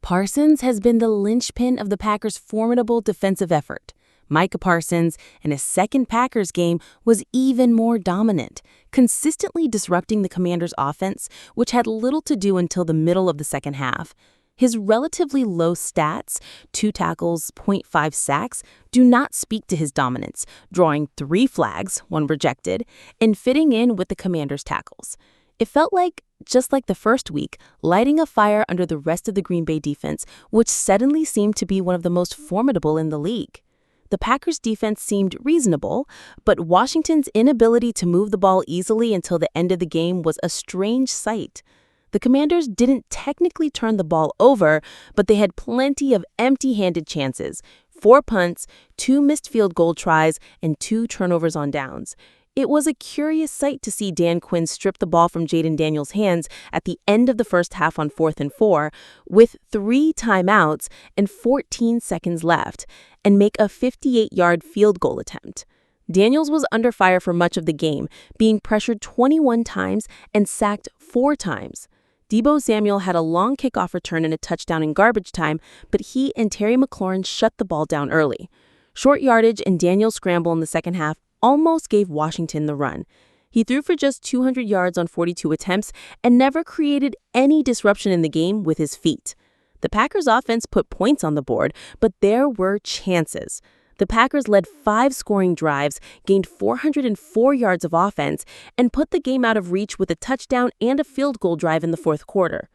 Parsons has been the linchpin of the Packers' formidable defensive effort. Micah Parsons, in his second Packers game, was even more dominant, consistently disrupting the Commanders' offense, which had little to do until the middle of the second half. His relatively low stats, 2 tackles, 0.5 sacks, do not speak to his dominance, drawing 3 flags, 1 rejected, and fitting in with the Commanders' tackles. It felt like, just like the first week, lighting a fire under the rest of the Green Bay defense, which suddenly seemed to be one of the most formidable in the league. The Packers' defense seemed reasonable, but Washington's inability to move the ball easily until the end of the game was a strange sight. The Commanders didn't technically turn the ball over, but they had plenty of empty-handed chances, 4 punts, 2 missed field goal tries, and 2 turnovers on downs. It was a curious sight to see Dan Quinn strip the ball from Jaden Daniels' hands at the end of the first half on 4th and 4, with 3 timeouts and 14 seconds left, and make a 58-yard field goal attempt. Daniels was under fire for much of the game, being pressured 21 times and sacked 4 times. Deebo Samuel had a long kickoff return and a touchdown in garbage time, but he and Terry McLaurin shut the ball down early. Short yardage and Daniels' scramble in the second half almost gave Washington the run. He threw for just 200 yards on 42 attempts and never created any disruption in the game with his feet. The Packers' offense put points on the board, but there were chances. The Packers led 5 scoring drives, gained 404 yards of offense, and put the game out of reach with a touchdown and a field goal drive in the fourth quarter.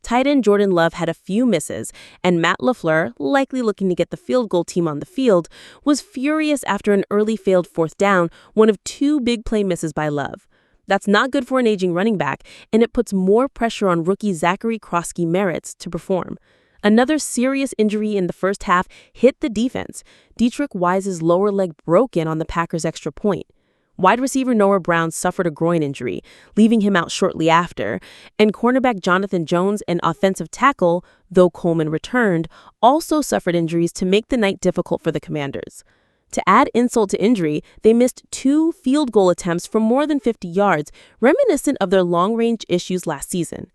Tight end Jordan Love had a few misses, and Matt LaFleur, likely looking to get the field goal team on the field, was furious after an early failed 4th down, one of 2 big play misses by Love. That's not good for an aging running back, and it puts more pressure on rookie Zachary Krosky-Merritt to perform. Another serious injury in the first half hit the defense. Dietrich Wise's lower leg broke in on the Packers' extra point. Wide receiver Noah Brown suffered a groin injury, leaving him out shortly after, and cornerback Jonathan Jones and offensive tackle, though Coleman returned, also suffered injuries to make the night difficult for the Commanders. To add insult to injury, they missed 2 field goal attempts from more than 50 yards, reminiscent of their long-range issues last season.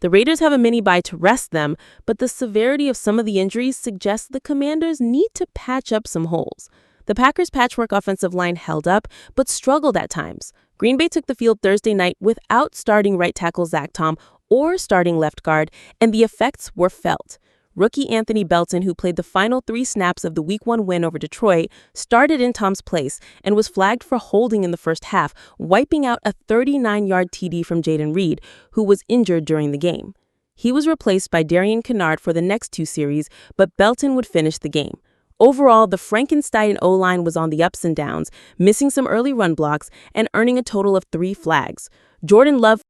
The Raiders have a mini-bye to rest them, but the severity of some of the injuries suggests the Commanders need to patch up some holes. The Packers' patchwork offensive line held up, but struggled at times. Green Bay took the field Thursday night without starting right tackle Zach Tom or starting left guard, and the effects were felt. Rookie Anthony Belton, who played the final 3 snaps of the Week 1 win over Detroit, started in Tom's place and was flagged for holding in the first half, wiping out a 39-yard TD from Jaden Reed, who was injured during the game. He was replaced by Darian Kinnard for the next 2 series, but Belton would finish the game. Overall, the Frankenstein O-line was on the ups and downs, missing some early run blocks and earning a total of 3 flags. Jordan Love